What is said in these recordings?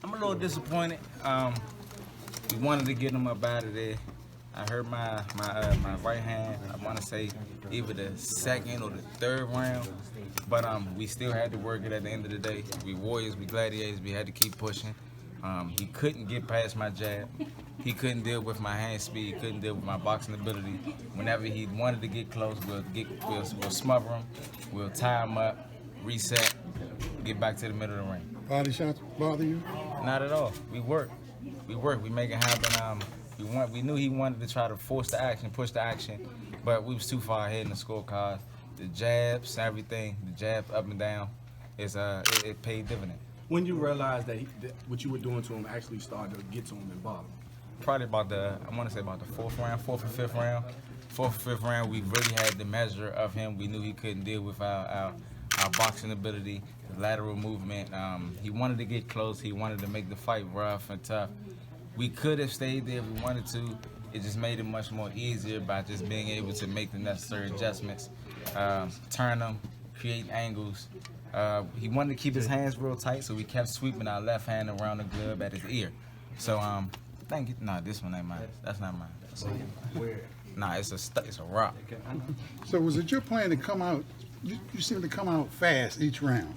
I'm a little disappointed. We wanted to get him up out of there. I hurt my right hand. I want to say either the second or the third round, but we still had to work it at the end of the day. We warriors, we gladiators. We had to keep pushing. He couldn't get past my jab. He couldn't deal with my hand speed. He couldn't deal with my boxing ability. Whenever he wanted to get close, we'll smother him. We'll tie him up, reset, get back to the middle of the ring. Body shots bother you? Not at all. We work. We make it happen. We knew he wanted to try to force the action, push the action, but we was too far ahead in the scorecard. The jabs, everything, the jabs up and down, it paid dividend. When you realized that what you were doing to him actually started to get to him and bother him? Probably about the fourth or fifth round. Fourth or fifth round, we really had the measure of him. We knew he couldn't deal with our boxing ability, the lateral movement. He wanted to get close. He wanted to make the fight rough and tough. We could have stayed there if we wanted to. It just made it much more easier by just being able to make the necessary adjustments, turn them, create angles. He wanted to keep his hands real tight, so we kept sweeping our left hand around the glove at his ear. So, thank you. Nah, this one ain't mine. That's not mine. Nah, it's a rock. So was it your plan to come out? You seem to come out fast each round.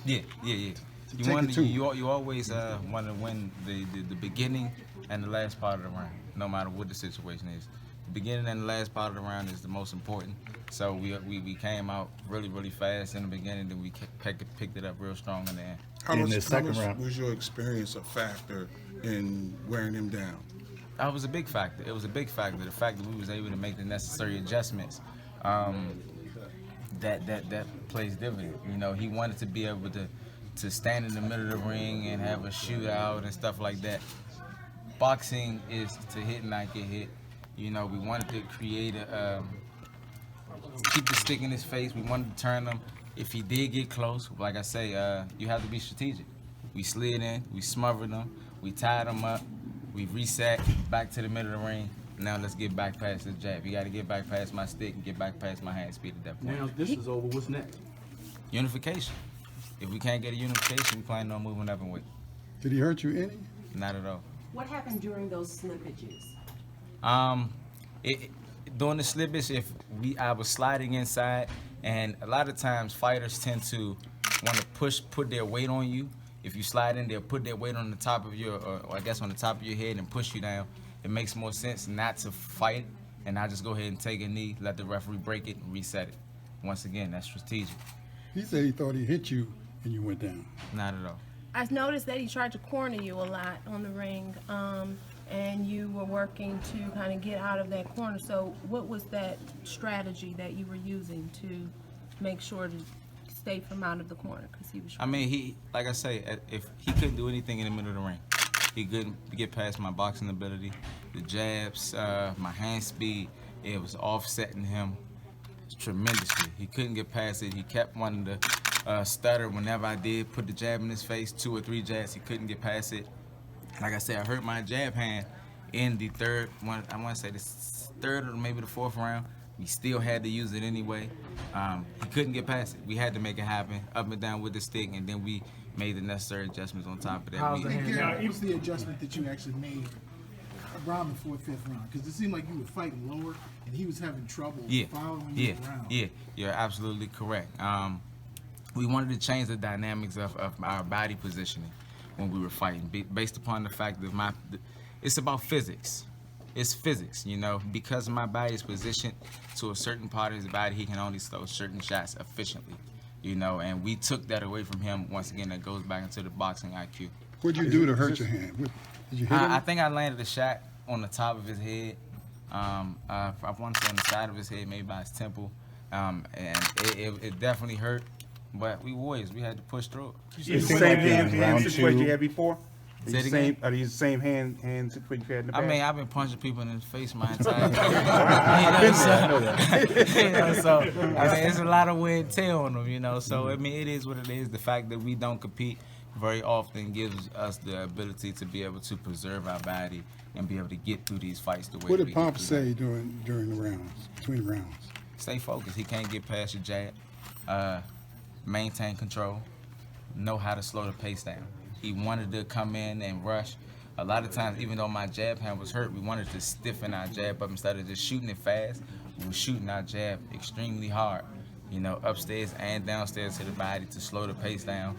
Yeah. You always want to win the beginning and the last part of the round, no matter what the situation is. The beginning and the last part of the round is the most important. So we came out really fast in the beginning, then we picked it up real strong in the end. How much was your experience a factor in wearing him down? That was a big factor. It was a big factor. The fact that we was able to make the necessary adjustments, that plays dividend. You know, he wanted to be able to stand in the middle of the ring and have a shootout and stuff like that. Boxing is to hit and not get hit. You know, we wanted to create keep the stick in his face. We wanted to turn him. If he did get close, like I say, you have to be strategic. We slid in, we smothered him, we tied him up, we reset back to the middle of the ring. Now let's get back past this jab. You got to get back past my stick and get back past my hand speed at that point. Now this is over. What's next? Unification. If we can't get a unification, we plan on moving up in weight. Did he hurt you any? Not at all. What happened during those slippages? During the slippage, I was sliding inside, and a lot of times fighters tend to want to put their weight on you. If you slide in, they'll put their weight on the top of or I guess on the top of your head and push you down. It makes more sense not to fight and not just go ahead and take a knee, let the referee break it and reset it. Once again, that's strategic. He said he thought he hit you and you went down. Not at all. I noticed that he tried to corner you a lot on the ring, and you were working to kind of get out of that corner. So what was that strategy that you were using to make sure to stay from out of the corner? Because he was. I mean, like I say, if he couldn't do anything in the middle of the ring, he couldn't get past my boxing ability, the jabs, my hand speed. It was offsetting him tremendously. He couldn't get past it. He kept wanting to stutter whenever I did put the jab in his face, 2 or 3 jabs. He couldn't get past it. Like I said, I hurt my jab hand in the third one. I want to say the third or maybe the fourth round. We still had to use it anyway. He couldn't get past it. We had to make it happen, up and down with the stick, and then we made the necessary adjustments on top of that. What was the adjustment that you actually made around the 4th, 5th round? Because it seemed like you were fighting lower, and he was having trouble following you around. Yeah, you're absolutely correct. We wanted to change the dynamics of our body positioning when we were fighting, based upon the fact that it's about physics. It's physics, you know. Because my body is positioned to a certain part of his body, he can only throw certain shots efficiently, you know. And we took that away from him. Once again, that goes back into the boxing IQ. What'd you do to hurt your hand? Did you hit him? I think I landed a shot on the top of his head. I want to say on the side of his head, maybe by his temple, and it definitely hurt. But we warriors, we had to push through it. The same hand situation you had before? Are these the same hand situation you had in the past? I mean, I've been punching people in the face my entire life. So, I mean, it's a lot of wear and tear on them, you know. So, I mean, it is what it is. The fact that we don't compete very often gives us the ability to be able to preserve our body and be able to get through these fights the way What did Pop say during the rounds, between the rounds? Stay focused. He can't get past your jab. Maintain control. Know how to slow the pace down. He wanted to come in and rush. A lot of times, even though my jab hand was hurt, we wanted to stiffen our jab up instead of just shooting it fast. We were shooting our jab extremely hard, you know, upstairs and downstairs to the body to slow the pace down.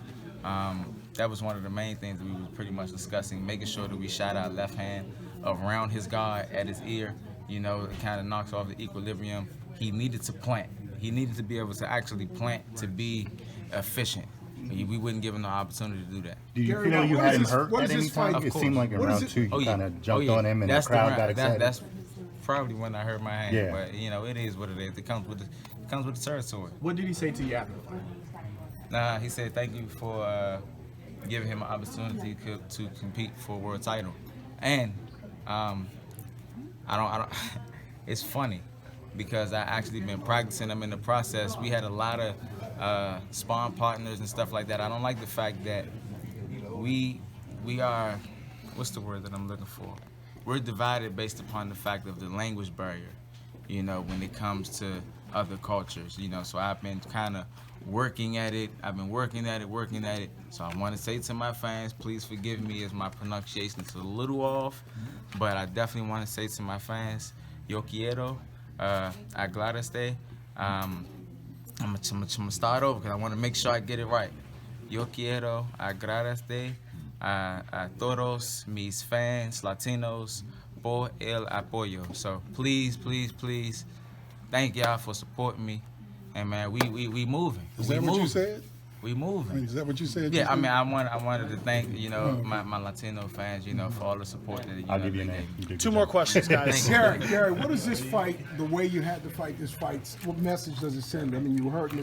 That was one of the main things that we were pretty much discussing, making sure that we shot our left hand around his guard at his ear. You know, it kind of knocks off the equilibrium. He needed to plant. He needed to be able to actually plant to be efficient. We wouldn't give him the opportunity to do that. Do you Gary, feel you what had is him this- hurt what at is any this fight? time? It Of seemed like in What is round it- 2 you kind of jumped on him and the That's crowd round- got excited. That's probably when I hurt my hand. Yeah. But you know, it is what it is. It comes with the territory. What did he say to you after the fight? Nah, he said thank you for giving him an opportunity to compete for a world title, and I don't. It's funny because I actually been practicing them in the process. We had a lot of sparring partners and stuff like that. I don't like the fact that we are, what's the word that I'm looking for? We're divided based upon the fact of the language barrier, you know, when it comes to other cultures, you know. So I've been kind of working at it. I've been working at it. So I want to say to my fans, please forgive me as my pronunciation is a little off, but I definitely want to say to my fans, yo quiero, agradezco. I'm gonna start over because I want to make sure I get it right. Yo quiero agradezco a todos mis fans Latinos por el apoyo. So please, thank y'all for supporting me. And man, we moving. Is that what you said? We I mean, moving. is that what you said? Yeah, just I mean, now? I wanted to thank, you know, my Latino fans, you know, for all the support that I'll know, give you a they name. gave me. You did Two good more job. questions, guys. Gary, what does this fight, the way you had to fight this fight, what message does it send? I mean, you hurt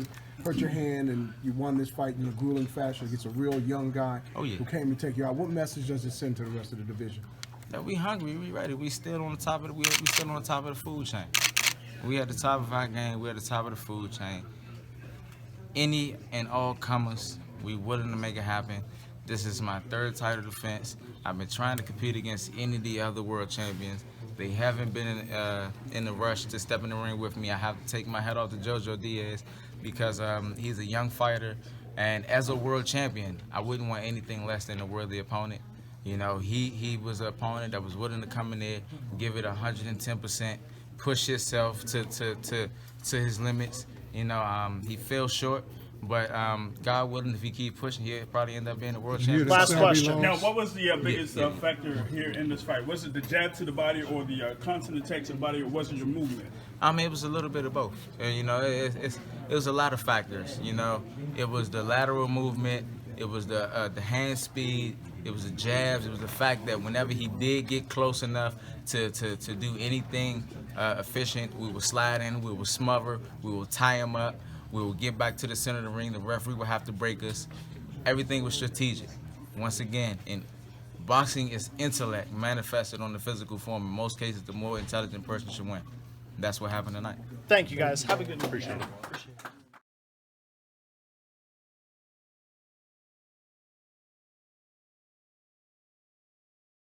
your hand and you won this fight in a grueling fashion against a real young guy who came to take you out. What message does it send to the rest of the division? That we hungry, we ready. We still on the top of we still on the top of the food chain. We at the top of our game. We at the top of the food chain. Any and all comers, we willing to make it happen. This is my third title defense. I've been trying to compete against any of the other world champions. They haven't been in the rush to step in the ring with me. I have to take my hat off to Joseph Diaz because he's a young fighter, and as a world champion, I wouldn't want anything less than a worthy opponent. You know, he was an opponent that was willing to come in there, give it 110%, push himself to his limits. You know, he fell short, but God willing, if he keep pushing, he'll probably end up being a world champion. Last question. Now, what was the biggest factor here in this fight? Was it the jab to the body or the constant attack to the body, or was it your movement? I mean, it was a little bit of both. And, you know, it was a lot of factors. You know, it was the lateral movement, it was the hand speed, it was the jabs, it was the fact that whenever he did get close enough to do anything efficient, we would slide in, we would smother, we would tie him up, we would get back to the center of the ring, the referee would have to break us. Everything was strategic. Once again, in boxing is intellect manifested on the physical form. In most cases, the more intelligent person should win. That's what happened tonight. Thank you, guys. Have a good night. Appreciate it.